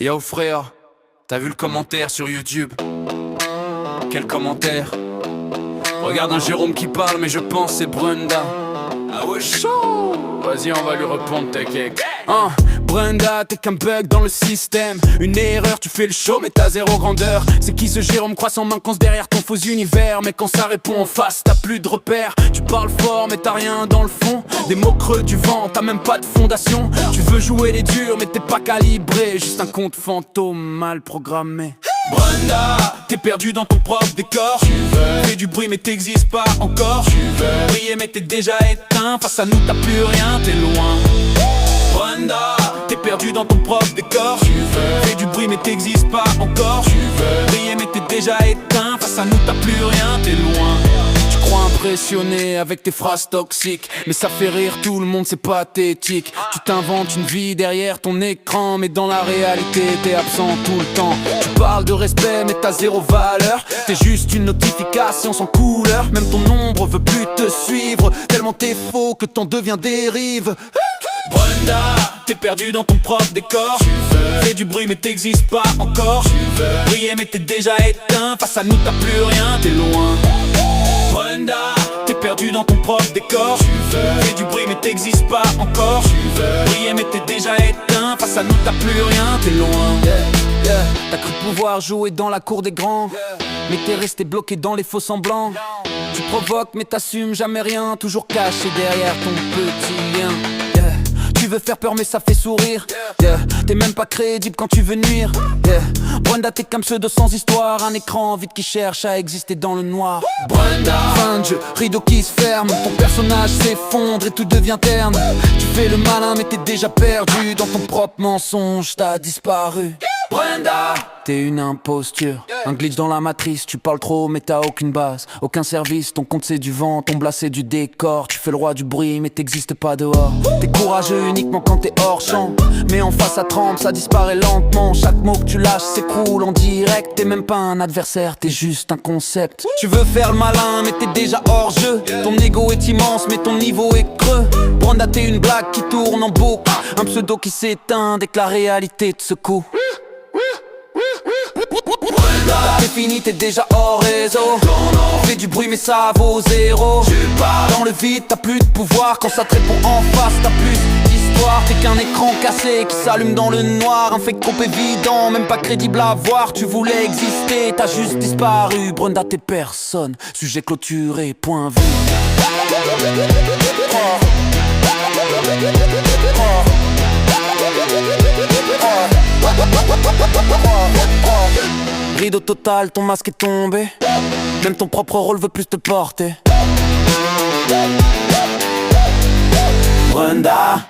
Yo frère, t'as vu le commentaire sur YouTube? Quel commentaire? Regarde un Jérôme qui parle mais je pense c'est Brenda. Ah ouais chaud. Vas-y on va lui répondre t'inquiète. Brenda, t'es qu'un bug dans le système. Une erreur, tu fais le show mais t'as zéro grandeur. C'est qui ce Jérôme croissant mince derrière ton faux univers? Mais quand ça répond en face, t'as plus de repères. Tu parles fort mais t'as rien dans le fond. Des mots creux du vent, t'as même pas de fondation. Tu veux jouer les durs mais t'es pas calibré. Juste un compte fantôme mal programmé. Brenda, t'es perdu dans ton propre décor. Tu veux fais du bruit mais t'existes pas encore. Tu veux briller mais t'es déjà éteint. Face à nous t'as plus rien, t'es loin. Brenda, t'es perdu dans ton propre décor. Tu veux fais du bruit mais t'existes pas encore. Tu veux briller mais t'es déjà éteint. Face à nous t'as plus rien, t'es loin. Tu crois impressionné avec tes phrases toxiques, mais ça fait rire tout le monde, c'est pathétique. Tu t'inventes une vie derrière ton écran, mais dans la réalité t'es absent tout le temps. Tu parles de respect mais t'as zéro valeur. T'es juste une notification sans couleur. Même ton ombre veut plus te suivre, tellement t'es faux que t'en deviens dérive. Brenda, t'es perdu dans ton propre décor. Tu veux fais du bruit mais t'existes pas encore. Tu veux briller mais t'es déjà éteint. Face à nous t'as plus rien, t'es loin. Brenda, t'es perdu dans ton propre décor. Tu veux fais du bruit mais t'existes pas encore. Tu veux briller mais t'es déjà éteint. Face à nous t'as plus rien, t'es loin. T'as cru pouvoir jouer dans la cour des grands, mais t'es resté bloqué dans les faux semblants. Tu provoques mais t'assumes jamais rien, toujours caché derrière ton petit lien. Tu veux faire peur mais ça fait sourire. T'es même pas crédible quand tu veux nuire. Brenda, t'es qu'un pseudo sans histoire, un écran vide qui cherche à exister dans le noir. Brenda, fin de jeu, rideau qui se ferme. Ton personnage s'effondre et tout devient terne. Tu fais le malin mais t'es déjà perdu dans ton propre mensonge, t'as disparu. Brenda, t'es une imposture, un glitch dans la matrice. Tu parles trop mais t'as aucune base, aucun service. Ton compte c'est du vent, ton blas c'est du décor. Tu fais le roi du bruit mais t'existes pas dehors. T'es courageux uniquement quand t'es hors champ, mais en face ça tremble, ça disparaît lentement. Chaque mot que tu lâches s'écroule en direct. T'es même pas un adversaire, t'es juste un concept. Tu veux faire le malin mais t'es déjà hors jeu. Ton ego est immense mais ton niveau est creux. Brenda, t'es une blague qui tourne en boucle, un pseudo qui s'éteint dès que la réalité te secoue. T'es fini, t'es déjà hors réseau. Fais du bruit mais ça vaut zéro. Dans le vide t'as plus de pouvoir. Quand ça te répond en face t'as plus d'histoire. T'es qu'un écran cassé qui s'allume dans le noir. Un fake trop évident, même pas crédible à voir. Tu voulais exister, t'as juste disparu. Brenda, t'es personne, sujet clôturé, point vu. Rideau total, ton masque est tombé. Même ton propre rôle veut plus te porter. Brenda.